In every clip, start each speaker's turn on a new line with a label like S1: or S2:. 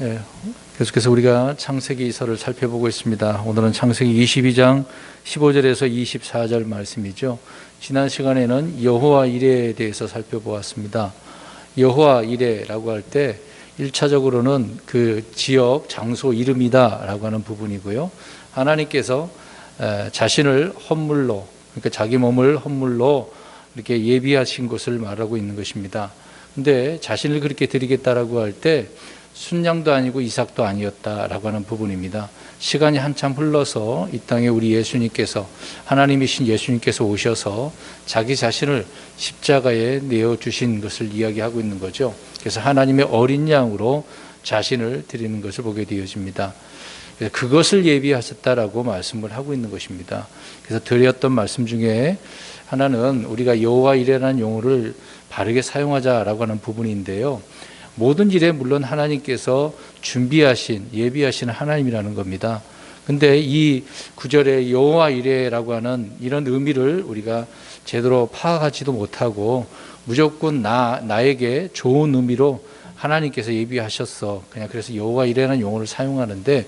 S1: 예, 계속해서 우리가 창세기서를 살펴보고 있습니다. 오늘은 창세기 22장 15절에서 24절 말씀이죠. 지난 시간에는 여호와 이레에 대해서 살펴보았습니다. 여호와 이레라고 할 때 1차적으로는 그 지역, 장소 이름이다라고 하는 부분이고요. 하나님께서 자신을 헌물로, 그러니까 자기 몸을 헌물로 이렇게 예비하신 것을 말하고 있는 것입니다. 근데 자신을 그렇게 드리겠다라고 할 때 순양도 아니고 이삭도 아니었다라고 하는 부분입니다. 시간이 한참 흘러서 이 땅에 우리 예수님께서, 하나님이신 예수님께서 오셔서 자기 자신을 십자가에 내어주신 것을 이야기하고 있는 거죠. 그래서 하나님의 어린 양으로 자신을 드리는 것을 보게 되어집니다. 그것을 예비하셨다라고 말씀을 하고 있는 것입니다. 그래서 드렸던 말씀 중에 하나는 우리가 여호와 이레라는 용어를 바르게 사용하자라고 하는 부분인데요. 모든 일에 물론 하나님께서 준비하신, 예비하신 하나님이라는 겁니다. 근데 이 구절에 여호와 이레라고 하는 이런 의미를 우리가 제대로 파악하지도 못하고 무조건 나에게 좋은 의미로 하나님께서 예비하셨어, 그냥 그래서 여호와 이레라는 용어를 사용하는데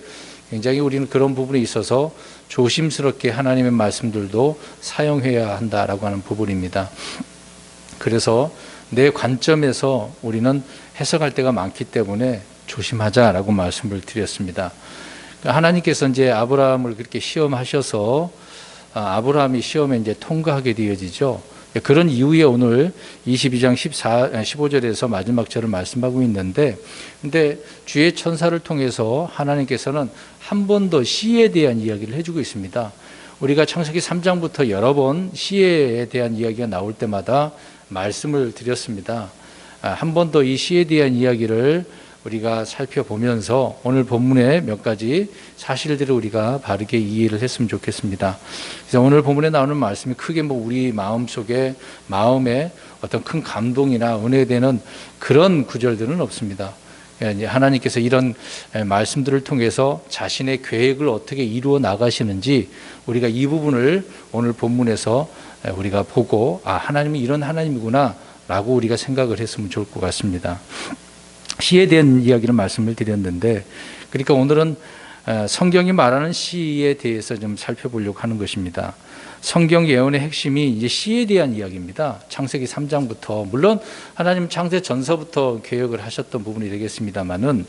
S1: 굉장히 우리는 그런 부분에 있어서 조심스럽게 하나님의 말씀들도 사용해야 한다라고 하는 부분입니다. 그래서 내 관점에서 우리는 해석할 때가 많기 때문에 조심하자라고 말씀을 드렸습니다. 하나님께서 이제 아브라함을 그렇게 시험하셔서 아브라함이 시험에 이제 통과하게 되어지죠. 그런 이후에 오늘 22장 15절에서 마지막 절을 말씀하고 있는데, 근데 주의 천사를 통해서 하나님께서는 한 번 더 시에 대한 이야기를 해주고 있습니다. 우리가 창세기 3장부터 여러 번 시에 대한 이야기가 나올 때마다 말씀을 드렸습니다. 한 번 더 이 시에 대한 이야기를 우리가 살펴보면서 오늘 본문의 몇 가지 사실들을 우리가 바르게 이해를 했으면 좋겠습니다. 그래서 오늘 본문에 나오는 말씀이 크게 우리 마음에 어떤 큰 감동이나 은혜되는 그런 구절들은 없습니다. 하나님께서 이런 말씀들을 통해서 자신의 계획을 어떻게 이루어 나가시는지 우리가 이 부분을 오늘 본문에서 우리가 보고 하나님이 이런 하나님이구나 라고 우리가 생각을 했으면 좋을 것 같습니다. 시에 대한 이야기를 말씀을 드렸는데, 그러니까 오늘은 성경이 말하는 시에 대해서 좀 살펴보려고 하는 것입니다. 성경 예언의 핵심이 이제 시에 대한 이야기입니다. 창세기 3장부터, 물론 하나님 창세 전서부터 계획을 하셨던 부분이 되겠습니다만은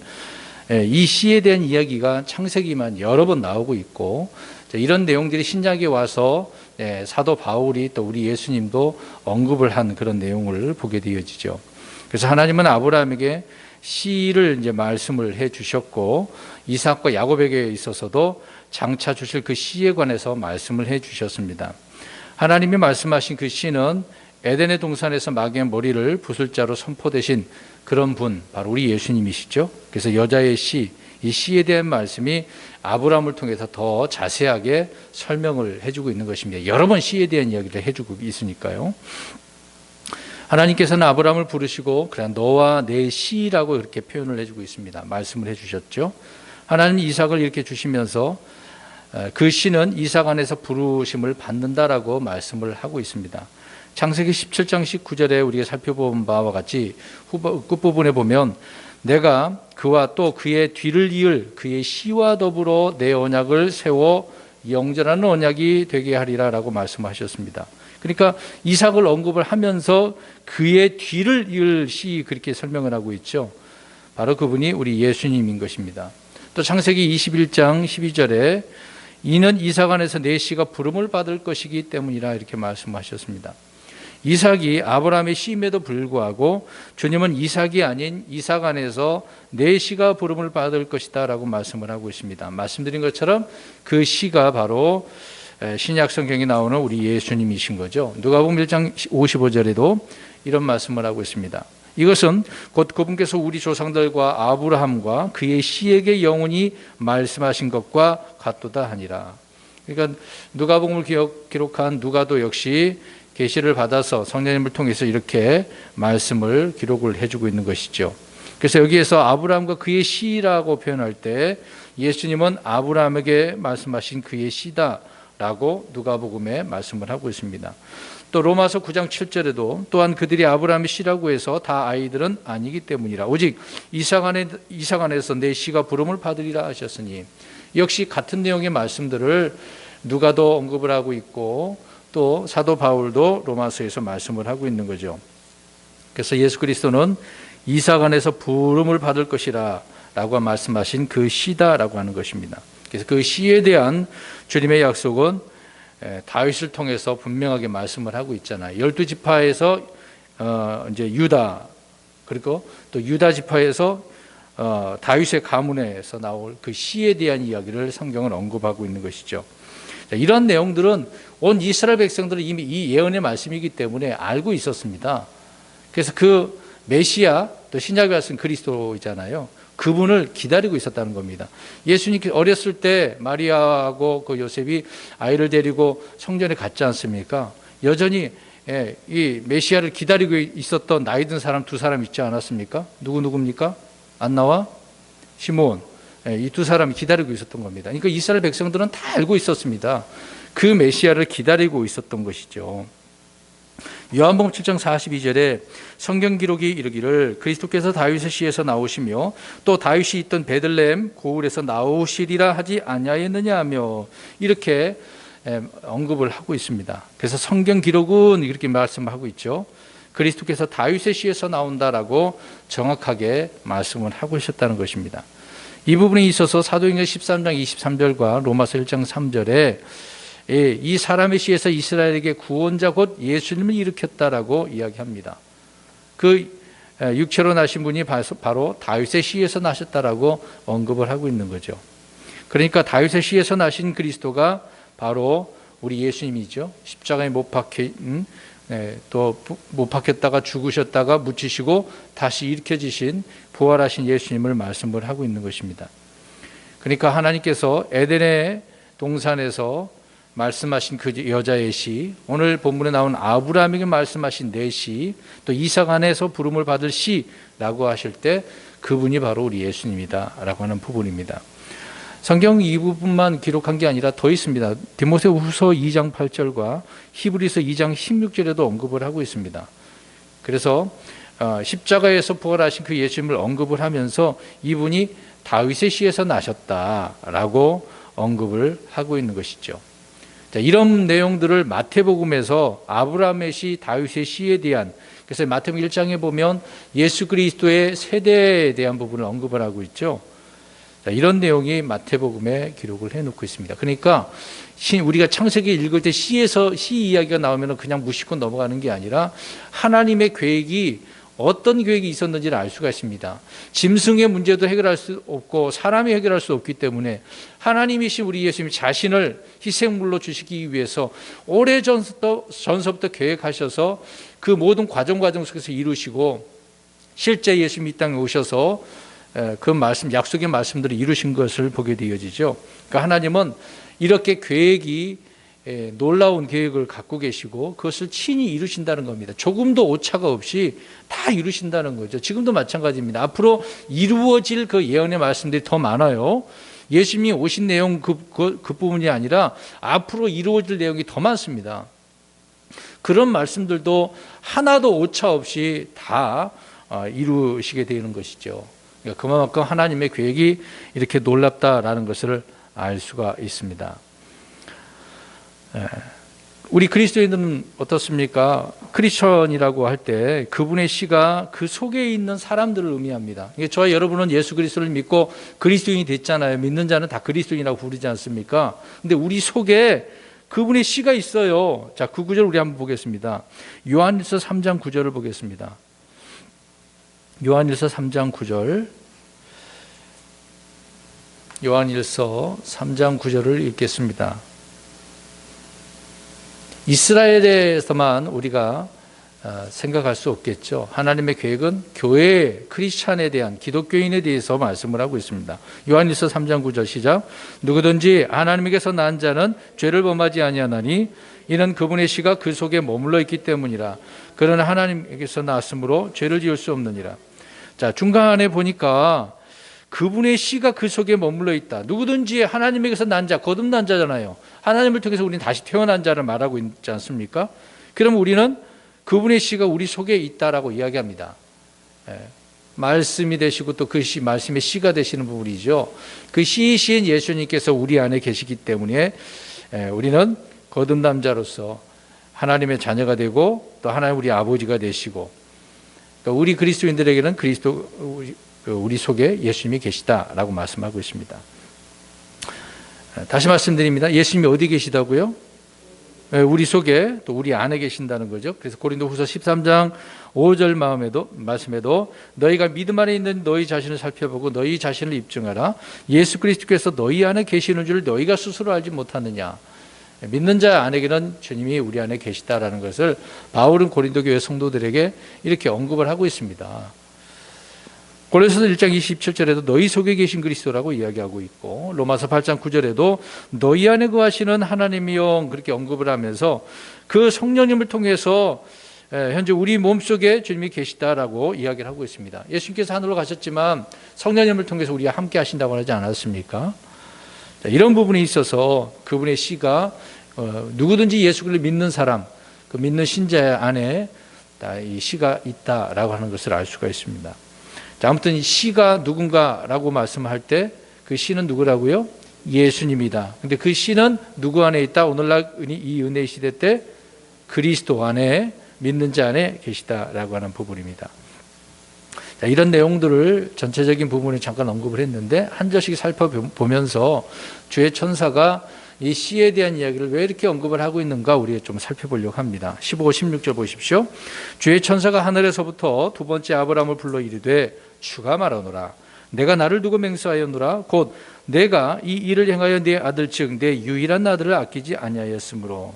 S1: 이 시에 대한 이야기가 창세기만 여러 번 나오고 있고, 이런 내용들이 신약에 와서 사도 바울이 또 우리 예수님도 언급을 한 그런 내용을 보게 되어지죠. 그래서 하나님은 아브라함에게 시를 이제 말씀을 해 주셨고, 이삭과 야곱에게 있어서도 장차 주실 그 시에 관해서 말씀을 해 주셨습니다. 하나님이 말씀하신 그 시는 에덴의 동산에서 마귀의 머리를 붓을 자로 선포되신 그런 분, 바로 우리 예수님이시죠. 그래서 여자의 시, 이 시에 대한 말씀이 아브라함을 통해서 더 자세하게 설명을 해주고 있는 것입니다. 여러 번 시에 대한 이야기를 해주고 있으니까요. 하나님께서는 아브라함을 부르시고 그래 너와 내 시라고 이렇게 표현을 해주고 있습니다. 말씀을 해주셨죠. 하나님이 이삭을 이렇게 주시면서 그 시는 이삭 안에서 부르심을 받는다라고 말씀을 하고 있습니다. 창세기 17장 19절에 우리가 살펴본 바와 같이 끝부분에 보면 내가 그와 또 그의 뒤를 이을 그의 시와 더불어 내 언약을 세워 영전하는 언약이 되게 하리라 라고 말씀하셨습니다. 그러니까 이삭을 언급을 하면서 그의 뒤를 이을 시 그렇게 설명을 하고 있죠. 바로 그분이 우리 예수님인 것입니다. 또 창세기 21장 12절에 이는 이삭 안에서 내 씨가 부름을 받을 것이기 때문이라 이렇게 말씀하셨습니다. 이삭이 아브라함의 씨임에도 불구하고 주님은 이삭이 아닌 이삭 안에서 내 씨가 부름을 받을 것이다 라고 말씀을 하고 있습니다. 말씀드린 것처럼 그 씨가 바로 신약 성경에 나오는 우리 예수님이신 거죠. 누가복음 1장 55절에도 이런 말씀을 하고 있습니다. 이것은 곧 그분께서 우리 조상들과 아브라함과 그의 씨에게 영원히 말씀하신 것과 같도다 하니라. 그러니까 누가복음을 기록한 누가도 역시 계시를 받아서 성령님을 통해서 이렇게 말씀을 기록을 해주고 있는 것이죠. 그래서 여기에서 아브라함과 그의 씨라고 표현할 때 예수님은 아브라함에게 말씀하신 그의 씨다 라고 누가복음에 말씀을 하고 있습니다. 또 로마서 9장 7절에도 또한 그들이 아브라함의 씨라고 해서 다 아이들은 아니기 때문이라. 오직 이삭 안에서 내 씨가 부름을 받으리라 하셨으니, 역시 같은 내용의 말씀들을 누가도 언급을 하고 있고 또 사도 바울도 로마서에서 말씀을 하고 있는 거죠. 그래서 예수 그리스도는 이삭 안에서 부름을 받을 것이라 라고 말씀하신 그 씨다라고 하는 것입니다. 그래서 그 씨에 대한 주님의 약속은 다윗을 통해서 분명하게 말씀을 하고 있잖아요. 12지파에서 이제 유다, 그리고 또 유다 지파에서 다윗의 가문에서 나올 그 씨에 대한 이야기를 성경은 언급하고 있는 것이죠. 이런 내용들은 온 이스라엘 백성들은 이미 이 예언의 말씀이기 때문에 알고 있었습니다. 그래서 그 메시아, 또 신약에 말씀 그리스도이잖아요. 그분을 기다리고 있었다는 겁니다. 예수님 어렸을 때 마리아하고 그 요셉이 아이를 데리고 성전에 갔지 않습니까? 여전히 이 메시아를 기다리고 있었던 나이 든 사람 두 사람 있지 않았습니까? 누굽니까? 안나와 시몬. 이 두 사람이 기다리고 있었던 겁니다. 그러니까 이스라엘 백성들은 다 알고 있었습니다. 그 메시아를 기다리고 있었던 것이죠. 요한복음 7장 42절에 성경 기록이 이르기를 그리스도께서 다윗의 씨에서 나오시며 또 다윗이 있던 베들레헴 고을에서 나오시리라 하지 아니하였느냐 하며 이렇게 언급을 하고 있습니다. 그래서 성경 기록은 이렇게 말씀하고 있죠. 그리스도께서 다윗의 씨에서 나온다라고 정확하게 말씀을 하고 있었다는 것입니다. 이 부분에 있어서 사도행전 13장 23절과 로마서 1장 3절에 이 사람의 씨에서 이스라엘에게 구원자 곧 예수님을 일으켰다라고 이야기합니다. 그 육체로 나신 분이 바로 다윗의 씨에서 나셨다라고 언급을 하고 있는 거죠. 그러니까 다윗의 씨에서 나신 그리스도가 바로 우리 예수님이죠. 십자가에 못 박혔다가 죽으셨다가 묻히시고 다시 일으켜지신 부활하신 예수님을 말씀을 하고 있는 것입니다. 그러니까 하나님께서 에덴의 동산에서 말씀하신 그 여자의 씨, 오늘 본문에 나온 아브라함에게 말씀하신 내 씨, 또 이삭 안에서 부름을 받을 씨라고 하실 때 그분이 바로 우리 예수님이다 라고 하는 부분입니다. 성경 이 부분만 기록한 게 아니라 더 있습니다. 디모데후서 2장 8절과 히브리서 2장 16절에도 언급을 하고 있습니다. 그래서 십자가에서 부활하신 그 예수님을 언급을 하면서 이분이 다윗의 씨에서 나셨다라고 언급을 하고 있는 것이죠. 이런 내용들을 마태복음에서 아브라함의 씨, 다윗의 씨에 대한, 그래서 마태복음 1장에 보면 예수 그리스도의 세대에 대한 부분을 언급을 하고 있죠. 이런 내용이 마태복음에 기록을 해놓고 있습니다. 그러니까 우리가 창세기 읽을 때 씨 이야기가 나오면 그냥 무심코 넘어가는 게 아니라 하나님의 계획이 어떤 계획이 있었는지를 알 수가 있습니다. 짐승의 문제도 해결할 수 없고 사람이 해결할 수 없기 때문에 하나님이신 우리 예수님 자신을 희생물로 주시기 위해서 오래전부터 계획하셔서 그 모든 과정 속에서 이루시고 실제 예수님이 이 땅에 오셔서 그 말씀, 약속의 말씀들을 이루신 것을 보게 되어지죠. 그러니까 하나님은 이렇게 계획이 놀라운 계획을 갖고 계시고 그것을 친히 이루신다는 겁니다. 조금도 오차가 없이 다 이루신다는 거죠. 지금도 마찬가지입니다. 앞으로 이루어질 그 예언의 말씀들이 더 많아요. 예수님이 오신 내용 그 부분이 아니라 앞으로 이루어질 내용이 더 많습니다. 그런 말씀들도 하나도 오차 없이 다 이루시게 되는 것이죠. 그러니까 그만큼 하나님의 계획이 이렇게 놀랍다라는 것을 알 수가 있습니다. 우리 그리스도인들은 어떻습니까? 크리스천이라고 할 때 그분의 씨가 그 속에 있는 사람들을 의미합니다. 저와 여러분은 예수 그리스도를 믿고 그리스도인이 됐잖아요. 믿는 자는 다 그리스도인이라고 부르지 않습니까? 근데 우리 속에 그분의 씨가 있어요. 자, 그 구절 우리 한번 보겠습니다. 요한일서 3장 9절을 보겠습니다. 요한일서 3장 9절. 요한일서 3장 9절을 읽겠습니다. 이스라엘에서만 우리가 생각할 수 없겠죠. 하나님의 계획은 교회, 크리스찬에 대한, 기독교인에 대해서 말씀을 하고 있습니다. 요한일서 3장 9절 시작. 누구든지 하나님에게서 난 자는 죄를 범하지 아니하나니 이는 그분의 씨가 그 속에 머물러 있기 때문이라. 그러나 하나님에게서 났으므로 죄를 지을 수 없느니라. 자, 중간에 보니까 그분의 씨가 그 속에 머물러 있다. 누구든지 하나님에게서 난 자, 거듭난 자잖아요. 하나님을 통해서 우리는 다시 태어난 자를 말하고 있지 않습니까? 그럼 우리는 그분의 씨가 우리 속에 있다라고 이야기합니다. 말씀이 되시고 또 그 씨, 말씀의 씨가 되시는 부분이죠. 그 씨이신 예수님께서 우리 안에 계시기 때문에 우리는 거듭난 자로서 하나님의 자녀가 되고 또 하나님 우리 아버지가 되시고 또 우리 그리스도인들에게는 그리스도 우리 속에 예수님이 계시다라고 말씀하고 있습니다. 다시 말씀드립니다. 예수님이 어디 계시다고요? 우리 속에 또 우리 안에 계신다는 거죠. 그래서 고린도후서 13장 5절 말씀에도 너희가 믿음 안에 있는 너희 자신을 살펴보고 너희 자신을 입증하라. 예수 그리스도께서 너희 안에 계시는 줄 너희가 스스로 알지 못하느냐. 믿는 자 안에게는 주님이 우리 안에 계시다라는 것을 바울은 고린도 교회 성도들에게 이렇게 언급을 하고 있습니다. 고린도서 1장 27절에도 너희 속에 계신 그리스도라고 이야기하고 있고 로마서 8장 9절에도 너희 안에 거하시는 하나님이요 그렇게 언급을 하면서 그 성령님을 통해서 현재 우리 몸속에 주님이 계시다라고 이야기를 하고 있습니다. 예수님께서 하늘로 가셨지만 성령님을 통해서 우리와 함께 하신다고 하지 않았습니까? 이런 부분에 있어서 그분의 씨가 누구든지 예수 그리스도를 믿는 사람, 그 믿는 신자 안에 이 씨가 있다라고 하는 것을 알 수가 있습니다. 자, 아무튼 이 씨가 누군가라고 말씀할 때 그 씨는 누구라고요? 예수님이다. 근데 그 씨는 누구 안에 있다? 오늘날 이 은혜의 시대 때 그리스도 안에 믿는 자 안에 계시다라고 하는 부분입니다. 자, 이런 내용들을 전체적인 부분을 잠깐 언급을 했는데 한 절씩 살펴보면서 주의 천사가 이 씨에 대한 이야기를 왜 이렇게 언급을 하고 있는가 우리 좀 살펴보려고 합니다. 15, 16절 보십시오. 주의 천사가 하늘에서부터 두 번째 아브라함을 불러 이르되 주가 말하노라. 내가 나를 두고 맹세하였노라. 곧 내가 이 일을 행하여 네 아들 즉 내 유일한 아들을 아끼지 아니하였으므로.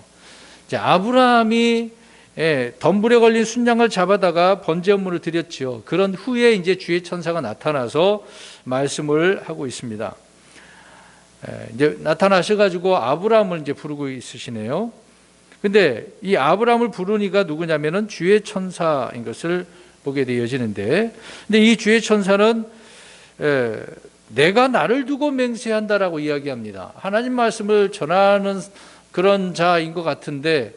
S1: 아브라함이 덤불에 걸린 순양을 잡아다가 번제 업무를 드렸지요. 그런 후에 이제 주의 천사가 나타나서 말씀을 하고 있습니다. 이제 나타나셔가지고 아브라함을 이제 부르고 있으시네요. 근데 이 아브라함을 부르니까 누구냐면은 주의 천사인 것을 보게 되어지는데, 근데 이 주의 천사는 내가 나를 두고 맹세한다라고 이야기합니다. 하나님 말씀을 전하는 그런 자인 것 같은데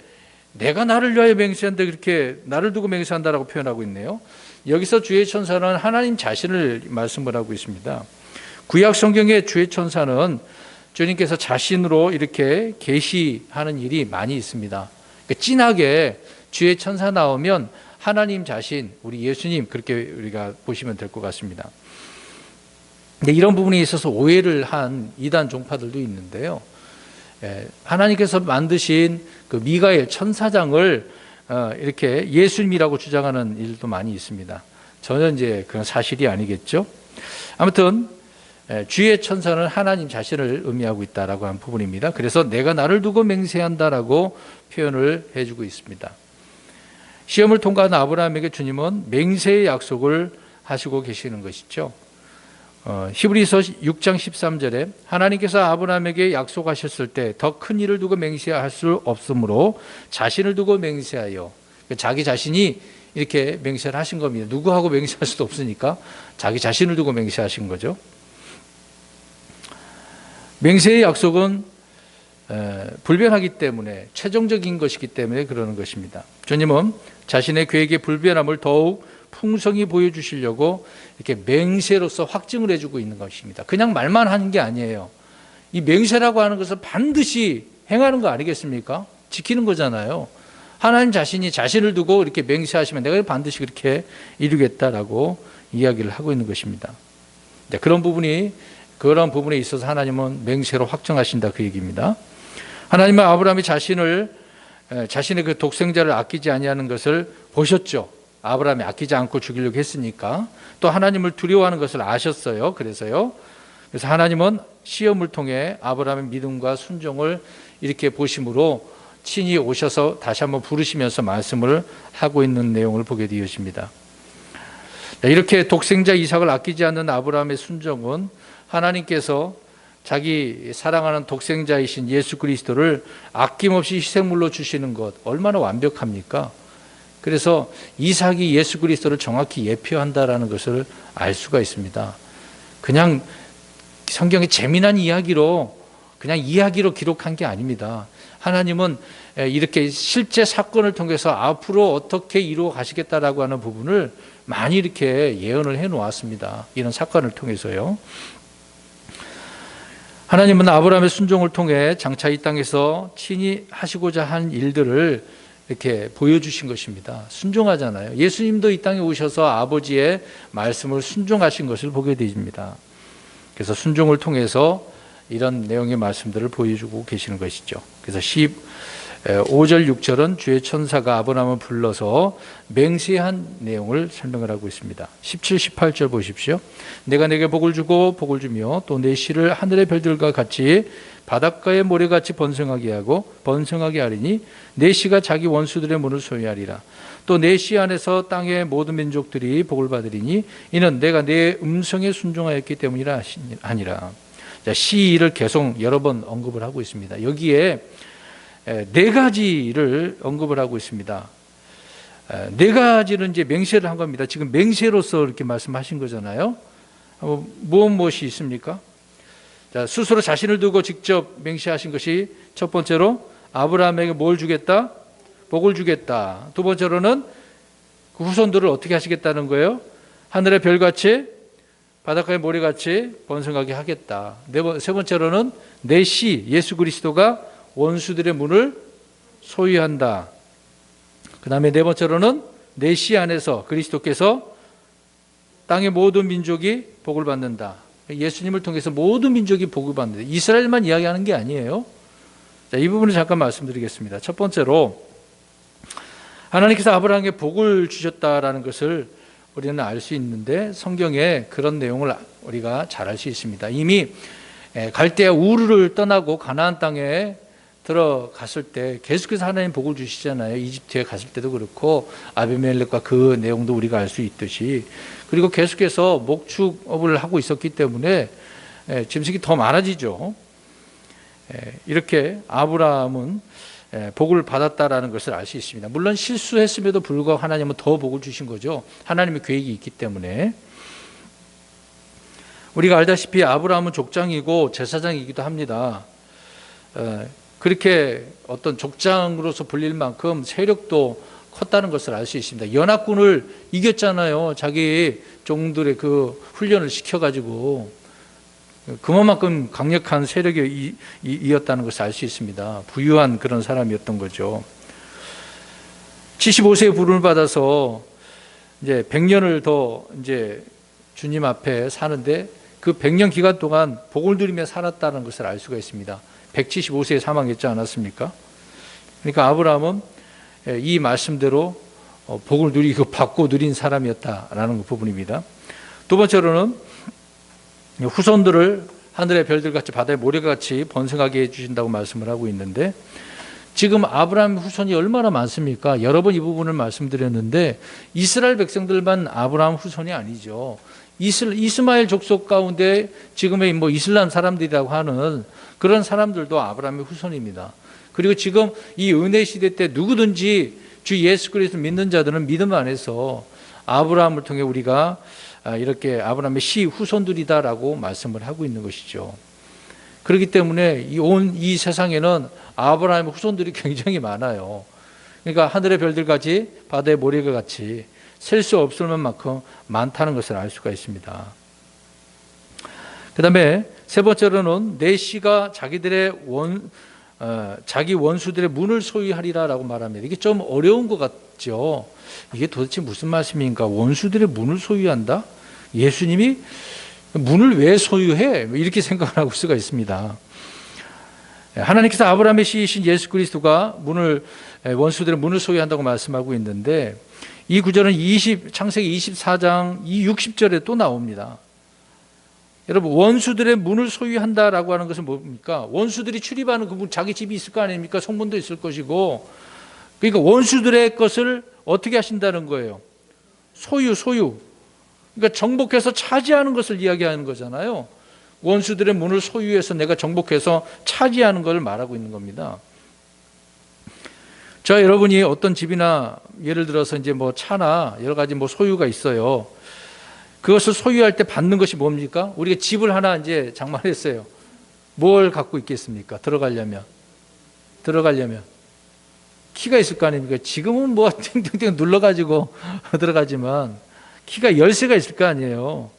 S1: 내가 나를 위하여 맹세한다 그렇게 나를 두고 맹세한다라고 표현하고 있네요. 여기서 주의 천사는 하나님 자신을 말씀을 하고 있습니다. 구약 성경의 주의 천사는 주님께서 자신으로 이렇게 계시하는 일이 많이 있습니다. 그러니까 진하게 주의 천사 나오면 하나님 자신, 우리 예수님 그렇게 우리가 보시면 될 것 같습니다. 근데 이런 부분에 있어서 오해를 한 이단 종파들도 있는데요. 하나님께서 만드신 그 미가엘 천사장을 이렇게 예수님이라고 주장하는 일도 많이 있습니다. 전혀 이제 그건 사실이 아니겠죠. 아무튼 주의 천사는 하나님 자신을 의미하고 있다라고 하는 부분입니다. 그래서 내가 나를 두고 맹세한다라고 표현을 해주고 있습니다. 시험을 통과한 아브라함에게 주님은 맹세의 약속을 하시고 계시는 것이죠. 히브리서 6장 13절에 하나님께서 아브라함에게 약속하셨을 때 더 큰 일을 두고 맹세할 수 없으므로 자신을 두고 맹세하여, 자기 자신이 이렇게 맹세를 하신 겁니다. 누구하고 맹세할 수도 없으니까 자기 자신을 두고 맹세하신 거죠. 맹세의 약속은 불변하기 때문에, 최종적인 것이기 때문에 그러는 것입니다. 주님은 자신의 계획의 불변함을 더욱 풍성히 보여주시려고 이렇게 맹세로서 확증을 해주고 있는 것입니다. 그냥 말만 하는 게 아니에요. 이 맹세라고 하는 것은 반드시 행하는 거 아니겠습니까? 지키는 거잖아요. 하나님 자신이 자신을 두고 이렇게 맹세하시면 내가 반드시 그렇게 이루겠다라고 이야기를 하고 있는 것입니다. 그런 부분에 있어서 하나님은 맹세로 확정하신다 그 얘기입니다. 하나님은 아브라함이 자신의 그 독생자를 아끼지 아니하는 것을 보셨죠. 아브라함이 아끼지 않고 죽이려고 했으니까. 또 하나님을 두려워하는 것을 아셨어요. 그래서 하나님은 시험을 통해 아브라함의 믿음과 순종을 이렇게 보심으로 친히 오셔서 다시 한번 부르시면서 말씀을 하고 있는 내용을 보게 되어집니다. 이렇게 독생자 이삭을 아끼지 않는 아브라함의 순종은 하나님께서 자기 사랑하는 독생자이신 예수 그리스도를 아낌없이 희생물로 주시는 것 얼마나 완벽합니까? 그래서 이삭이 예수 그리스도를 정확히 예표한다라는 것을 알 수가 있습니다. 그냥 성경의 재미난 이야기로 그냥 이야기로 기록한 게 아닙니다. 하나님은 이렇게 실제 사건을 통해서 앞으로 어떻게 이루어 가시겠다라고 하는 부분을 많이 이렇게 예언을 해 놓았습니다. 이런 사건을 통해서요. 하나님은 아브라함의 순종을 통해 장차 이 땅에서 친히 하시고자 한 일들을 이렇게 보여주신 것입니다. 순종하잖아요. 예수님도 이 땅에 오셔서 아버지의 말씀을 순종하신 것을 보게 됩니다. 그래서 순종을 통해서 이런 내용의 말씀들을 보여주고 계시는 것이죠. 그래서 15절 6절은 주의 천사가 아브라함을 불러서 맹세한 내용을 설명을 하고 있습니다. 17, 18절 보십시오. 내가 내게 복을 주고 복을 주며 또 내 씨를 하늘의 별들과 같이 바닷가의 모래같이 번성하게 하리니 내 씨가 자기 원수들의 문을 소유하리라. 또 내 씨 안에서 땅의 모든 민족들이 복을 받으리니 이는 내가 내 음성에 순종하였기 때문이라 하니라. 자, 시를 계속 여러 번 언급을 하고 있습니다. 여기에 네 가지를 언급을 하고 있습니다. 네 가지는 이제 맹세를 한 겁니다. 지금 맹세로서 이렇게 말씀하신 거잖아요. 무엇이 있습니까? 자, 스스로 자신을 두고 직접 맹세하신 것이 첫 번째로 아브라함에게 뭘 주겠다? 복을 주겠다. 두 번째로는 그 후손들을 어떻게 하시겠다는 거예요? 하늘의 별같이 바닷가의 모래같이 번성하게 하겠다. 세 번째로는 내 씨 예수 그리스도가 원수들의 문을 소유한다. 그 다음에 네 번째로는 내 씨 안에서 그리스도께서 땅의 모든 민족이 복을 받는다. 예수님을 통해서 모든 민족이 복을 받는다. 이스라엘만 이야기하는 게 아니에요. 자, 이 부분을 잠깐 말씀드리겠습니다. 첫 번째로 하나님께서 아브라함에게 복을 주셨다라는 것을 우리는 알 수 있는데 성경에 그런 내용을 우리가 잘 알 수 있습니다. 이미 갈대아 우르를 떠나고 가나안 땅에 들어갔을 때 계속해서 하나님 복을 주시잖아요. 이집트에 갔을 때도 그렇고 아비멜렉과 그 내용도 우리가 알 수 있듯이, 그리고 계속해서 목축업을 하고 있었기 때문에 짐승이 더 많아지죠. 이렇게 아브라함은 복을 받았다라는 것을 알 수 있습니다. 물론 실수했음에도 불구하고 하나님은 더 복을 주신 거죠. 하나님의 계획이 있기 때문에. 우리가 알다시피 아브라함은 족장이고 제사장이기도 합니다. 그렇게 어떤 족장으로서 불릴 만큼 세력도 컸다는 것을 알 수 있습니다. 연합군을 이겼잖아요. 자기 종들의 그 훈련을 시켜가지고 그만큼 강력한 세력이 이었다는 것을 알 수 있습니다. 부유한 그런 사람이었던 거죠. 75세에 부름을 받아서 이제 100년을 더 이제 주님 앞에 사는데 그 100년 기간 동안 복을 누리며 살았다는 것을 알 수가 있습니다. 175세에 사망했지 않았습니까? 그러니까 아브라함은 이 말씀대로 복을 누리고 받고 누린 사람이었다라는 부분입니다. 두 번째로는 후손들을 하늘의 별들같이 바다의 모래같이 번성하게 해주신다고 말씀을 하고 있는데, 지금 아브라함 후손이 얼마나 많습니까? 여러 번 이 부분을 말씀드렸는데 이스라엘 백성들만 아브라함 후손이 아니죠. 이스마엘 족속 가운데 지금의 뭐 이슬람 사람들이라고 하는 그런 사람들도 아브라함의 후손입니다. 그리고 지금 이 은혜 시대 때 누구든지 주 예수 그리스도 믿는 자들은 믿음 안에서 아브라함을 통해 우리가 이렇게 아브라함의 씨 후손들이다라고 말씀을 하고 있는 것이죠. 그렇기 때문에 이 세상에는 아브라함의 후손들이 굉장히 많아요. 그러니까 하늘의 별들같이 바다의 모래가 같이 셀 수 없을 만큼 많다는 것을 알 수가 있습니다. 그 다음에 세 번째로는 내 씨가 자기 원수들의 문을 소유하리라라고 말합니다. 이게 좀 어려운 것 같죠. 이게 도대체 무슨 말씀인가? 원수들의 문을 소유한다? 예수님이 문을 왜 소유해? 이렇게 생각을 하고 수가 있습니다. 하나님께서 아브라함의 씨이신 예수 그리스도가 원수들의 문을 소유한다고 말씀하고 있는데, 이 구절은 창세기 24장 60절에 또 나옵니다. 여러분, 원수들의 문을 소유한다라고 하는 것은 뭡니까? 원수들이 출입하는 그 문, 자기 집이 있을 거 아닙니까? 성문도 있을 것이고, 그러니까 원수들의 것을 어떻게 하신다는 거예요? 소유. 그러니까 정복해서 차지하는 것을 이야기하는 거잖아요. 원수들의 문을 소유해서 내가 정복해서 차지하는 것을 말하고 있는 겁니다. 여러분이 어떤 집이나 예를 들어서 이제 뭐 차나 여러 가지 뭐 소유가 있어요. 그것을 소유할 때 받는 것이 뭡니까? 우리가 집을 하나 이제 장만했어요. 뭘 갖고 있겠습니까? 들어가려면 키가 있을 거 아닙니까? 지금은 뭐 띵띵띵 눌러가지고 들어가지만 키가 열쇠가 있을 거 아니에요.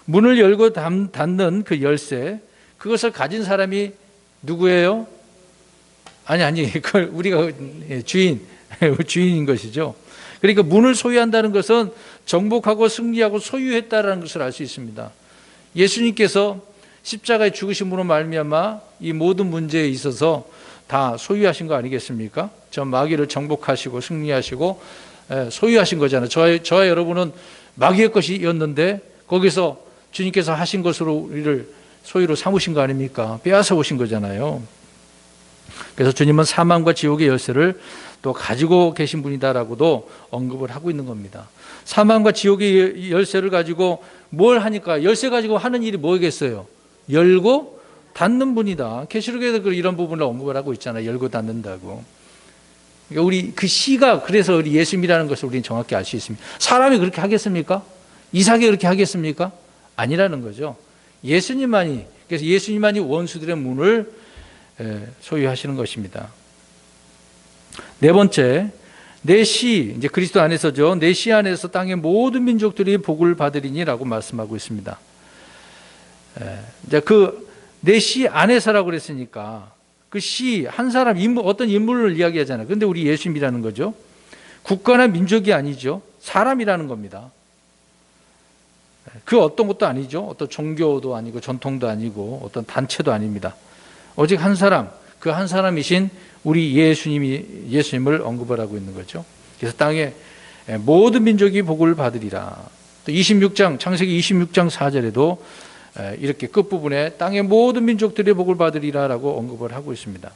S1: 문을 열고 닫는 그 열쇠, 그것을 가진 사람이 누구예요? 아니, 그걸 우리가 주인인 것이죠. 그러니까 문을 소유한다는 것은 정복하고 승리하고 소유했다라는 것을 알 수 있습니다. 예수님께서 십자가에 죽으심으로 말미암아 이 모든 문제에 있어서 다 소유하신 거 아니겠습니까? 저 마귀를 정복하시고 승리하시고 소유하신 거잖아요. 저와 여러분은 마귀의 것이었는데 거기서 주님께서 하신 것으로 우리를 소유로 삼으신 거 아닙니까? 빼앗아 오신 거잖아요. 그래서 주님은 사망과 지옥의 열쇠를 또 가지고 계신 분이다라고도 언급을 하고 있는 겁니다. 사망과 지옥의 열쇠를 가지고 뭘 하니까, 열쇠 가지고 하는 일이 뭐겠어요? 열고 닫는 분이다. 계시록에도 이런 부분을 언급을 하고 있잖아요. 열고 닫는다고. 그러니까 우리 그 시가, 그래서 우리 예수님이라는 것을 우리는 정확히 알 수 있습니다. 사람이 그렇게 하겠습니까? 이삭이 그렇게 하겠습니까? 아니라는 거죠. 예수님만이, 그래서 예수님만이 원수들의 문을 소유하시는 것입니다. 네 번째, 내 시, 이제 그리스도 안에서죠. 내 시 안에서 땅의 모든 민족들이 복을 받으리니라고 말씀하고 있습니다. 이제 그 내 시 안에서라고 그랬으니까 그 시, 한 사람, 어떤 인물을 이야기하잖아요. 그런데 우리 예수님이라는 거죠. 국가나 민족이 아니죠. 사람이라는 겁니다. 그 어떤 것도 아니죠. 어떤 종교도 아니고 전통도 아니고 어떤 단체도 아닙니다. 오직 한 사람, 그 한 사람이신 우리 예수님을 언급을 하고 있는 거죠. 그래서 땅에 모든 민족이 복을 받으리라. 또 26장, 창세기 26장 4절에도 이렇게 끝부분에 땅의 모든 민족들이 복을 받으리라라고 언급을 하고 있습니다.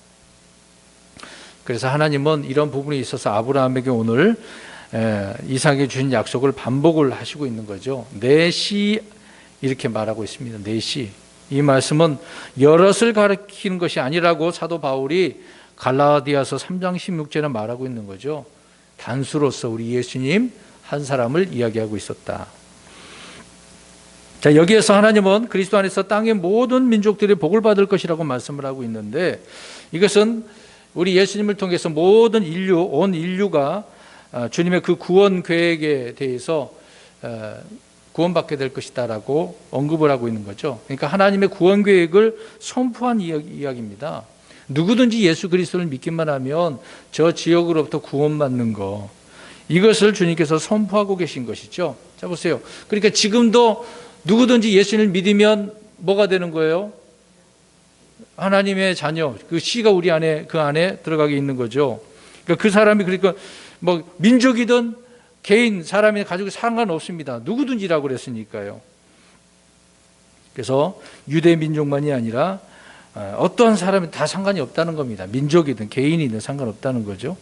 S1: 그래서 하나님은 이런 부분에 있어서 아브라함에게 오늘 이삭에게 주신 약속을 반복을 하시고 있는 거죠. 내 시, 이렇게 말하고 있습니다. 내 시. 이 말씀은 여럿을 가리키는 것이 아니라고 사도 바울이 갈라디아서 3장 16절에 말하고 있는 거죠. 단수로서 우리 예수님 한 사람을 이야기하고 있었다. 자, 여기에서 하나님은 그리스도 안에서 땅의 모든 민족들이 복을 받을 것이라고 말씀을 하고 있는데, 이것은 우리 예수님을 통해서 모든 인류, 온 인류가 주님의 그 구원 계획에 대해서 구원받게 될 것이다라고 언급을 하고 있는 거죠. 그러니까 하나님의 구원 계획을 선포한 이야기입니다. 누구든지 예수 그리스도를 믿기만 하면 저 지역으로부터 구원받는 거, 이것을 주님께서 선포하고 계신 것이죠. 자, 보세요. 그러니까 지금도 누구든지 예수님을 믿으면 뭐가 되는 거예요? 하나님의 자녀, 그 씨가 우리 안에, 그 안에 들어가게 있는 거죠. 그러니까 그 사람이, 그러니까 뭐 민족이든 개인, 사람이 가지고 상관없습니다. 누구든지라고 그랬으니까요. 그래서 유대 민족만이 아니라 어떠한 사람이 다 상관이 없다는 겁니다. 민족이든 개인이든 상관없다는 거죠.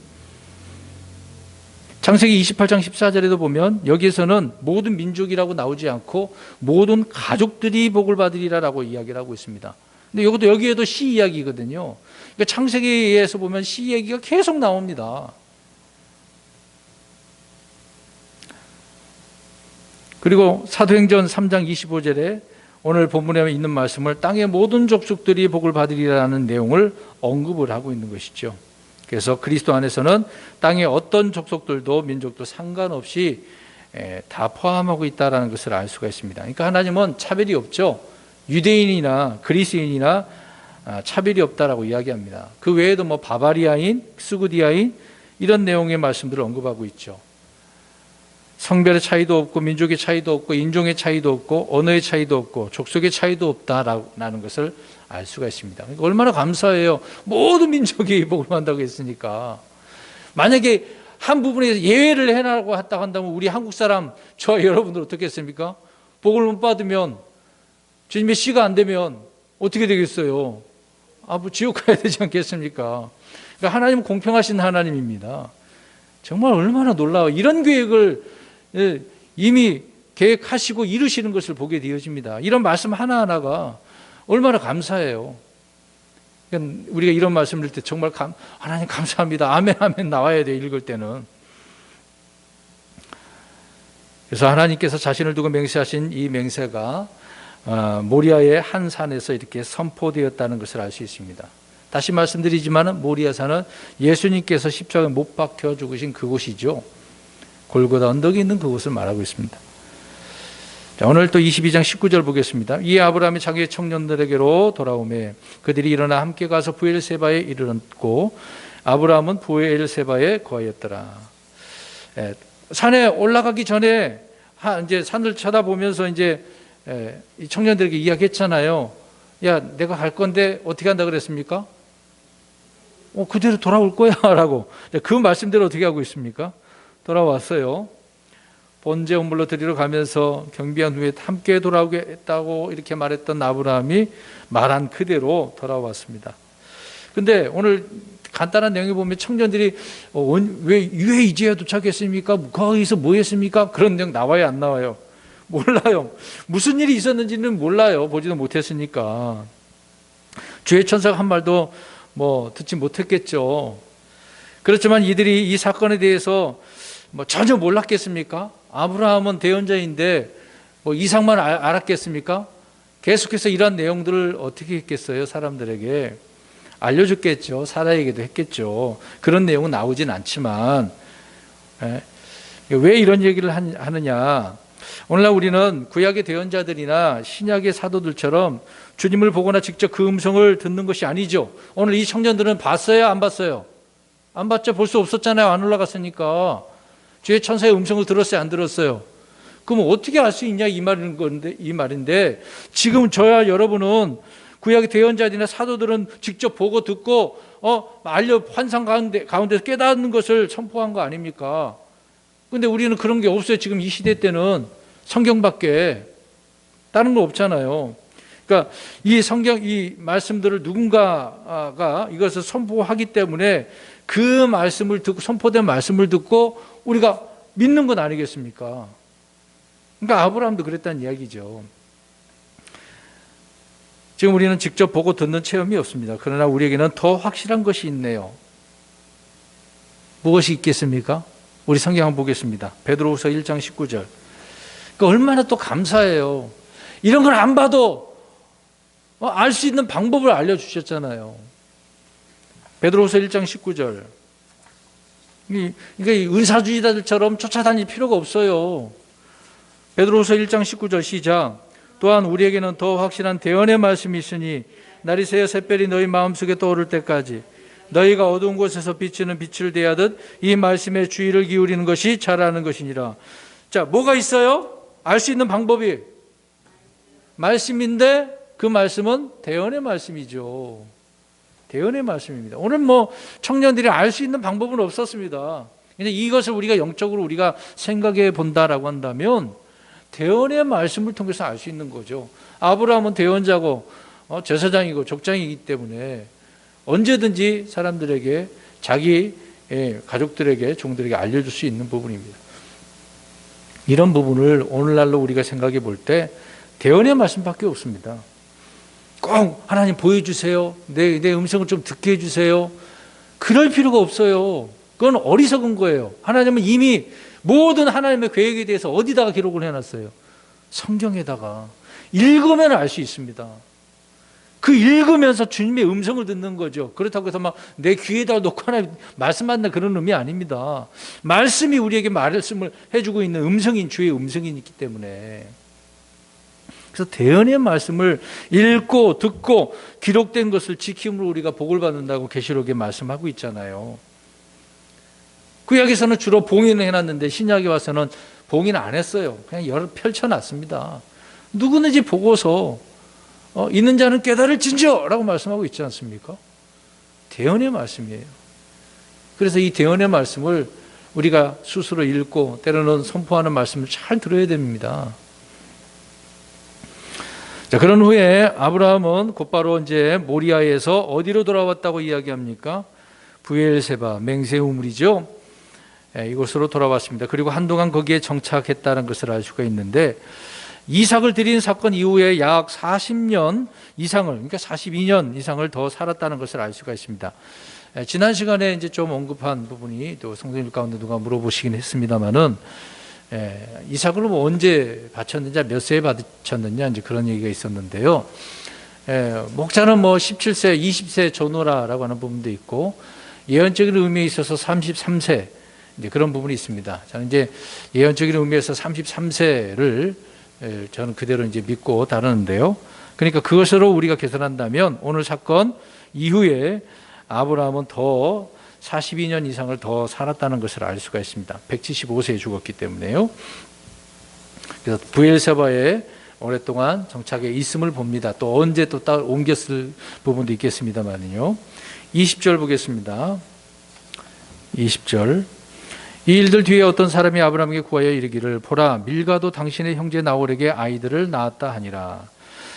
S1: 창세기 28장 14절에도 보면 여기에서는 모든 민족이라고 나오지 않고 모든 가족들이 복을 받으리라라고 이야기를 하고 있습니다. 근데 이것도 여기에도 시 이야기거든요. 그러니까 창세기에서 보면 시 얘기가 계속 나옵니다. 그리고 사도행전 3장 25절에 오늘 본문에 있는 말씀을 땅의 모든 족속들이 복을 받으리라는 내용을 언급을 하고 있는 것이죠. 그래서 그리스도 안에서는 땅의 어떤 족속들도 민족도 상관없이 다 포함하고 있다는 것을 알 수가 있습니다. 그러니까 하나님은 차별이 없죠. 유대인이나 그리스인이나 차별이 없다라고 이야기합니다. 그 외에도 뭐 바바리아인, 스구디아인 이런 내용의 말씀들을 언급하고 있죠. 성별의 차이도 없고 민족의 차이도 없고 인종의 차이도 없고 언어의 차이도 없고 족속의 차이도 없다라는 것을 알 수가 있습니다. 그러니까 얼마나 감사해요. 모든 민족이 복을 받는다고 했으니까. 만약에 한 부분에서 예외를 해라고 했다고 한다면 우리 한국 사람, 저와 여러분들 어떻게 했습니까? 복을 못 받으면, 주님의 씨가 안 되면 어떻게 되겠어요? 뭐 지옥 가야 되지 않겠습니까? 그러니까 하나님은 공평하신 하나님입니다. 정말 얼마나 놀라워. 이런 계획을 이미 계획하시고 이루시는 것을 보게 되어집니다. 이런 말씀 하나하나가 얼마나 감사해요. 그러니까 우리가 이런 말씀을 들 때 정말 하나님 감사합니다. 아멘 아멘 나와야 돼요. 읽을 때는. 그래서 하나님께서 자신을 두고 맹세하신 이 맹세가 모리아의 한 산에서 이렇게 선포되었다는 것을 알 수 있습니다. 다시 말씀드리지만 모리아산은 예수님께서 십자가에 못 박혀 죽으신 그곳이죠. 골고다 언덕이 있는 그곳을 말하고 있습니다. 자, 오늘 또 22장 19절 보겠습니다. 이 아브라함이 자기의 청년들에게로 돌아오매 그들이 일어나 함께 가서 부엘세바에 이르렀고 아브라함은 부엘세바에 거하였더라. 산에 올라가기 전에 이제 산을 쳐다보면서 이제 이 청년들에게 이야기했잖아요. 야, 내가 갈 건데 어떻게 한다 그랬습니까? 그대로 돌아올 거야 라고. 그 말씀대로 어떻게 하고 있습니까? 돌아왔어요. 번제 온물로 드리러 가면서 경비한 후에 함께 돌아오겠다고 이렇게 말했던 아브라함이 말한 그대로 돌아왔습니다. 근데 오늘 간단한 내용을 보면 청년들이 왜 이제야 도착했습니까? 거기서 뭐 했습니까? 그런 내용 나와요, 안 나와요? 몰라요. 무슨 일이 있었는지는 몰라요. 보지도 못했으니까. 주의 천사가 한 말도 듣지 못했겠죠. 그렇지만 이들이 이 사건에 대해서 전혀 몰랐겠습니까? 아브라함은 대언자인데 이상만 알았겠습니까? 계속해서 이런 내용들을 어떻게 했겠어요? 사람들에게 알려줬겠죠. 사라에게도 했겠죠. 그런 내용은 나오진 않지만 왜 이런 얘기를 하느냐? 오늘날 우리는 구약의 대언자들이나 신약의 사도들처럼 주님을 보거나 직접 그 음성을 듣는 것이 아니죠. 오늘 이 청년들은 봤어요? 안 봤어요? 안 봤죠. 볼 수 없었잖아요. 안 올라갔으니까. 주의 천사의 음성을 들었어요? 안 들었어요? 그럼 어떻게 알 수 있냐? 이 말인데 지금 저야 여러분은 구약의 대언자들이나 사도들은 직접 보고 듣고 환상 가운데서 깨닫는 것을 선포한 거 아닙니까? 근데 우리는 그런 게 없어요. 지금 이 시대 때는 성경밖에 다른 거 없잖아요. 그러니까 이 말씀들을 누군가가 이것을 선포하기 때문에 그 말씀을 듣고 선포된 말씀을 듣고 우리가 믿는 건 아니겠습니까? 그러니까 아브라함도 그랬다는 이야기죠. 지금 우리는 직접 보고 듣는 체험이 없습니다. 그러나 우리에게는 더 확실한 것이 있네요. 무엇이 있겠습니까? 우리 성경 한번 보겠습니다. 베드로후서 1장 19절. 얼마나 또 감사해요. 이런 걸 안 봐도 알 수 있는 방법을 알려주셨잖아요. 베드로후서 1장 19절. 그러니까 은사주의자들처럼 쫓아다닐 필요가 없어요. 베드로후서 1장 19절 시작. 또한 우리에게는 더 확실한 대언의 말씀이 있으니 날이 새어 샛별이 너희 마음속에 떠오를 때까지 너희가 어두운 곳에서 비치는 빛을 대하듯 이 말씀에 주의를 기울이는 것이 잘하는 것이니라. 자, 뭐가 있어요? 알 수 있는 방법이 말씀인데 그 말씀은 대언의 말씀이죠. 대언의 말씀입니다. 오늘 청년들이 알 수 있는 방법은 없었습니다. 근데 이것을 우리가 영적으로 우리가 생각해 본다라고 한다면 대언의 말씀을 통해서 알 수 있는 거죠. 아브라함은 대언자고 제사장이고 족장이기 때문에 언제든지 사람들에게 자기 가족들에게 종들에게 알려줄 수 있는 부분입니다. 이런 부분을 오늘날로 우리가 생각해 볼 때 대언의 말씀밖에 없습니다. 꼭 하나님 보여주세요. 내 음성을 좀 듣게 해주세요. 그럴 필요가 없어요. 그건 어리석은 거예요. 하나님은 이미 모든 하나님의 계획에 대해서 어디다가 기록을 해놨어요? 성경에다가. 읽으면 알 수 있습니다. 그 읽으면서 주님의 음성을 듣는 거죠. 그렇다고 해서 내 귀에다 놓고 하나님 말씀한다 그런 의미 아닙니다. 말씀이 우리에게 말씀을 해주고 있는 음성인 주의 음성이기 때문에. 그래서 대언의 말씀을 읽고 듣고 기록된 것을 지킴으로 우리가 복을 받는다고 계시록에 말씀하고 있잖아요. 구약에서는 주로 봉인을 해놨는데 신약에 와서는 봉인 안 했어요. 그냥 여러 펼쳐놨습니다. 누구든지 보고서 있는 자는 깨달을진저 라고 말씀하고 있지 않습니까? 대언의 말씀이에요. 그래서 이 대언의 말씀을 우리가 스스로 읽고 때로는 선포하는 말씀을 잘 들어야 됩니다. 자, 그런 후에 아브라함은 곧바로 이제 모리아에서 어디로 돌아왔다고 이야기합니까? 부엘세바, 맹세 우물이죠. 이곳으로 돌아왔습니다. 그리고 한동안 거기에 정착했다는 것을 알 수가 있는데 이삭을 드린 사건 이후에 약 40년 이상을, 그러니까 42년 이상을 더 살았다는 것을 알 수가 있습니다. 지난 시간에 이제 좀 언급한 부분이 또 성도님들 가운데 누가 물어보시긴 했습니다만은 이삭을 뭐 언제 바쳤느냐, 몇 세에 바쳤느냐, 이제 그런 얘기가 있었는데요. 목자는 뭐 17세, 20세 전후라라고 하는 부분도 있고, 예언적인 의미에 있어서 33세, 이제 그런 부분이 있습니다. 저는 이제 예언적인 의미에서 33세를 저는 그대로 이제 믿고 다루는데요. 그러니까 그것으로 우리가 계산한다면 오늘 사건 이후에 아브라함은 더 42년 이상을 더 살았다는 것을 알 수가 있습니다. 175세에 죽었기 때문에요. 그래서 브엘세바에 오랫동안 정착해 있음을 봅니다. 또 언제 또 옮겼을 부분도 있겠습니다만요. 20절 보겠습니다. 20절. 이 일들 뒤에 어떤 사람이 아브라함에게 구하여 이르기를, 보라, 밀가도 당신의 형제 나홀에게 아이들을 낳았다 하니라.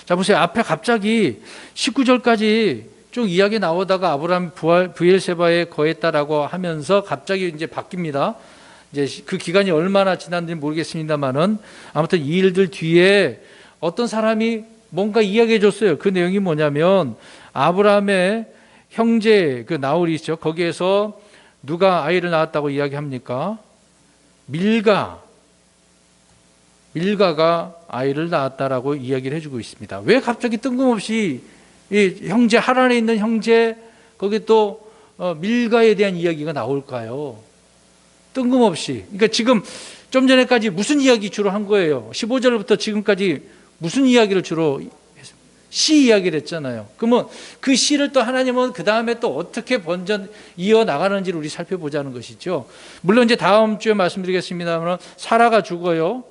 S1: 자, 보세요. 앞에 갑자기 19절까지 쭉 이야기 나오다가 아브라함 브엘세바에 거했다라고 하면서 갑자기 이제 바뀝니다. 이제 그 기간이 얼마나 지났는지 모르겠습니다만은 아무튼 이 일들 뒤에 어떤 사람이 뭔가 이야기해 줬어요. 그 내용이 뭐냐면 아브라함의 형제 그 나홀이 있죠. 거기에서 누가 아이를 낳았다고 이야기합니까? 밀가가 아이를 낳았다라고 이야기를 해주고 있습니다. 왜 갑자기 뜬금없이 이 형제, 하란에 있는 형제, 거기 또 밀가에 대한 이야기가 나올까요? 뜬금없이. 그러니까 지금 좀 전에까지 무슨 이야기 주로 한 거예요? 15절부터 지금까지 무슨 이야기를 주로 했습니까? 시 이야기를 했잖아요. 그러면 그 시를 또 하나님은 그 다음에 또 어떻게 이어나가는지를 우리 살펴보자는 것이죠. 물론 이제 다음 주에 말씀드리겠습니다만 사라가 죽어요.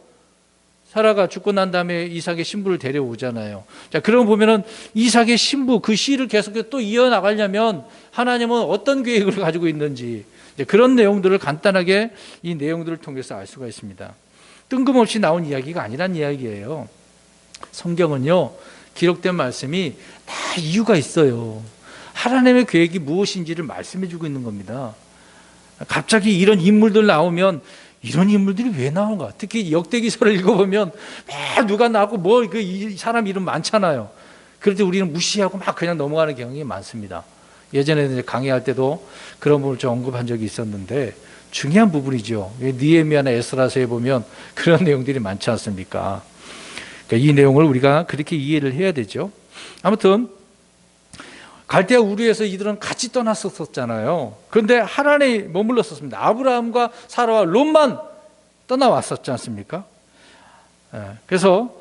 S1: 사라가 죽고 난 다음에 이삭의 신부를 데려오잖아요. 자, 그러면 보면은 이삭의 신부 그 시를 계속 또 이어나가려면 하나님은 어떤 계획을 가지고 있는지 그런 내용들을 간단하게 이 내용들을 통해서 알 수가 있습니다. 뜬금없이 나온 이야기가 아니란 이야기예요. 성경은요, 기록된 말씀이 다 이유가 있어요. 하나님의 계획이 무엇인지를 말씀해 주고 있는 겁니다. 갑자기 이런 인물들 나오면 이런 인물들이 왜 나온가? 특히 역대기서를 읽어보면 누가 나오고 뭐 이 사람 이름 많잖아요. 그럴 때 우리는 무시하고 막 그냥 넘어가는 경향이 많습니다. 예전에 강의할 때도 그런 부분을 좀 언급한 적이 있었는데 중요한 부분이죠. 느헤미야나 에스라서에 보면 그런 내용들이 많지 않습니까? 그러니까 이 내용을 우리가 그렇게 이해를 해야 되죠. 아무튼 갈대아 우르에서 이들은 같이 떠났었잖아요. 그런데 하란에 머물렀었습니다. 아브라함과 사라와 롯만 떠나왔었지 않습니까? 그래서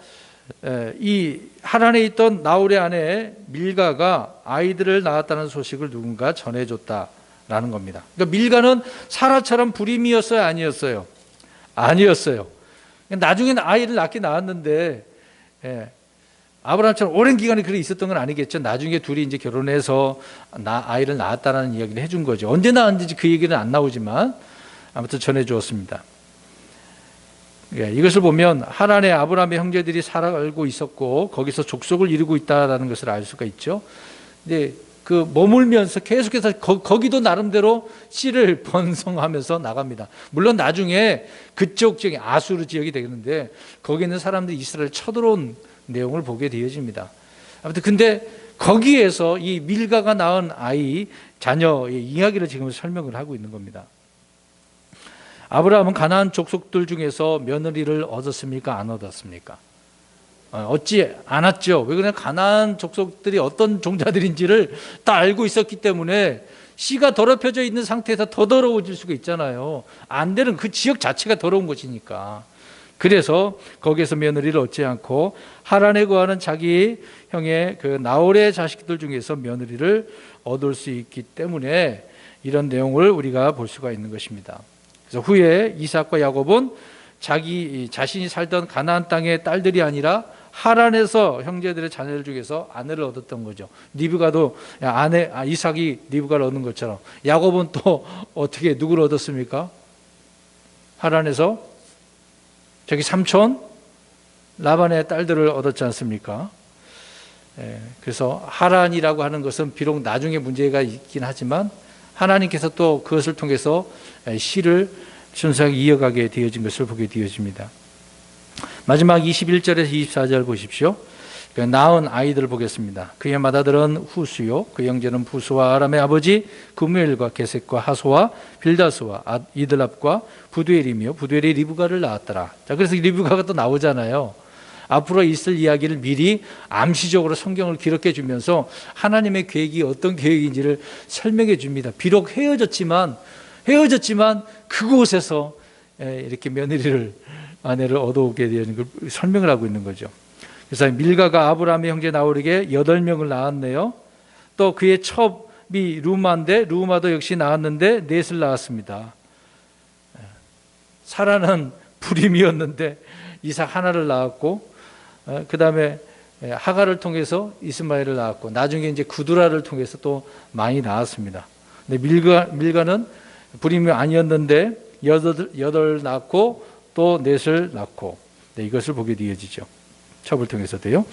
S1: 이 하란에 있던 나홀의 아내 밀가가 아이들을 낳았다는 소식을 누군가 전해줬다라는 겁니다. 그러니까 밀가는 사라처럼 불임이었어요, 아니었어요? 아니었어요. 나중에는 아이를 낳긴 낳았는데 아브라함처럼 오랜 기간이 그렇게 있었던 건 아니겠죠. 나중에 둘이 이제 결혼해서 아이를 낳았다라는 이야기를 해준 거죠. 언제 낳았는지 그 얘기는 안 나오지만 아무튼 전해주었습니다. 이것을 보면 하란에 아브라함의 형제들이 살아가고 있었고 거기서 족속을 이루고 있다라는 것을 알 수가 있죠. 근데 그 머물면서 계속해서 거기도 나름대로 씨를 번성하면서 나갑니다. 물론 나중에 그쪽 지역이 아수르 지역이 되겠는데 거기 있는 사람들이 이스라엘을 쳐들어온 내용을 보게 되어집니다. 아무튼 근데 거기에서 이 밀가가 낳은 아이 자녀의 이야기를 지금 설명을 하고 있는 겁니다. 아브라함은 가나안 족속들 중에서 며느리를 얻었습니까? 안 얻었습니까? 얻지 않았죠. 왜 그러냐? 가나안 족속들이 어떤 종자들인지를 다 알고 있었기 때문에 씨가 더럽혀져 있는 상태에서 더 더러워질 수가 있잖아요. 안 되는 그 지역 자체가 더러운 것이니까. 그래서 거기에서 며느리를 얻지 않고 하란에 거하는 자기 형의 그 나홀의 자식들 중에서 며느리를 얻을 수 있기 때문에 이런 내용을 우리가 볼 수가 있는 것입니다. 그래서 후에 이삭과 야곱은 자신이 살던 가나안 땅의 딸들이 아니라 하란에서 형제들의 자녀들 중에서 아내를 얻었던 거죠. 리브가도 이삭이 리브가를 얻는 것처럼 야곱은 또 어떻게 누구를 얻었습니까? 하란에서 저기 삼촌 라반의 딸들을 얻었지 않습니까? 그래서 하란이라고 하는 것은 비록 나중에 문제가 있긴 하지만 하나님께서 또 그것을 통해서 시를 순수하게 이어가게 되어진 것을 보게 되어집니다. 마지막 21절에서 24절 보십시오. 그 낳은 아이들을 보겠습니다. 그의 맏아들은 후수요, 그 형제는 부수와 아람의 아버지 그무엘과 게셋과 하소와 빌다스와 이들랍과 부두엘이며 부두엘이 리브가를 낳았더라. 자, 그래서 리브가가 또 나오잖아요. 앞으로 있을 이야기를 미리 암시적으로 성경을 기록해 주면서 하나님의 계획이 어떤 계획인지를 설명해 줍니다. 비록 헤어졌지만 그곳에서 이렇게 아내를 얻어오게 되는 걸 설명을 하고 있는 거죠. 그래서 밀가가 아브라함의 형제 나홀에게 8명을 낳았네요. 또 그의 첩이 루마인데 루마도 역시 낳았는데 넷을 낳았습니다. 사라는 불임이었는데 이삭 하나를 낳았고, 그 다음에 하가를 통해서 이스마엘을 낳았고, 나중에 이제 구두라를 통해서 또 많이 낳았습니다. 근데 밀가는 불임이 아니었는데 8 낳고 또 넷을 낳고, 이것을 보게 되어지죠. 첩을 통해서도요.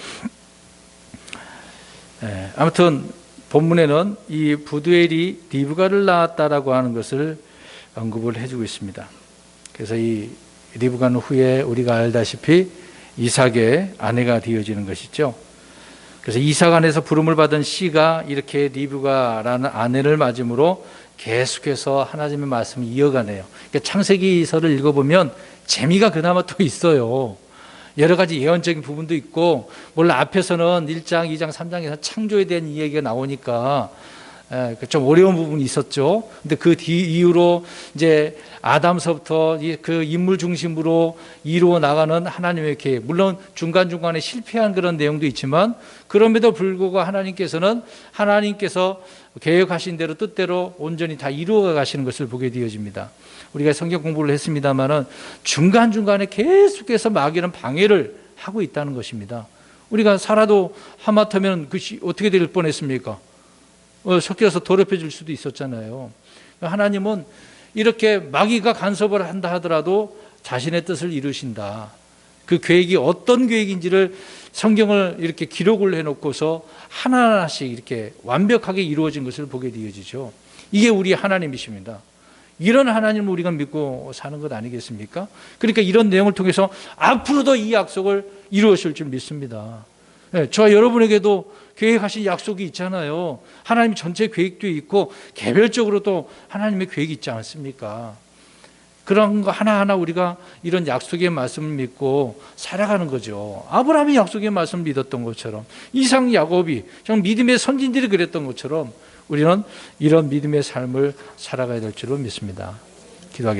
S1: 아무튼 본문에는 이 부두엘이 리브가를 낳았다라고 하는 것을 언급을 해주고 있습니다. 그래서 이 리브가는 후에 우리가 알다시피 이삭의 아내가 되어지는 것이죠. 그래서 이삭 안에서 부름을 받은 씨가 이렇게 리브가라는 아내를 맞음으로 계속해서 하나님의 말씀을 이어가네요. 그러니까 창세기서를 읽어보면 재미가 그나마 또 있어요. 여러 가지 예언적인 부분도 있고, 물론 앞에서는 1장, 2장, 3장에서 창조에 대한 이야기가 나오니까 좀 어려운 부분이 있었죠. 근데 그 이후로 이제 아담서부터 그 인물 중심으로 이루어 나가는 하나님의 계획, 물론 중간중간에 실패한 그런 내용도 있지만, 그럼에도 불구하고 하나님께서 계획하신 대로 뜻대로 온전히 다 이루어 가시는 것을 보게 되어집니다. 우리가 성경 공부를 했습니다마는 중간중간에 계속해서 마귀는 방해를 하고 있다는 것입니다. 우리가 살아도 하마터면 그것이 어떻게 될 뻔했습니까? 섞여서 더럽혀질 수도 있었잖아요. 하나님은 이렇게 마귀가 간섭을 한다 하더라도 자신의 뜻을 이루신다. 그 계획이 어떤 계획인지를 성경을 이렇게 기록을 해놓고서 하나하나씩 이렇게 완벽하게 이루어진 것을 보게 되어지죠. 이게 우리 하나님이십니다. 이런 하나님을 우리가 믿고 사는 것 아니겠습니까? 그러니까 이런 내용을 통해서 앞으로도 이 약속을 이루실 줄 믿습니다. 저와 여러분에게도 계획하신 약속이 있잖아요. 하나님 전체 계획도 있고 개별적으로 또 하나님의 계획이 있지 않습니까? 그런 거 하나하나 우리가 이런 약속의 말씀을 믿고 살아가는 거죠. 아브라함이 약속의 말씀을 믿었던 것처럼, 이삭, 야곱이 정말 믿음의 선진들이 그랬던 것처럼 우리는 이런 믿음의 삶을 살아가야 될 줄로 믿습니다.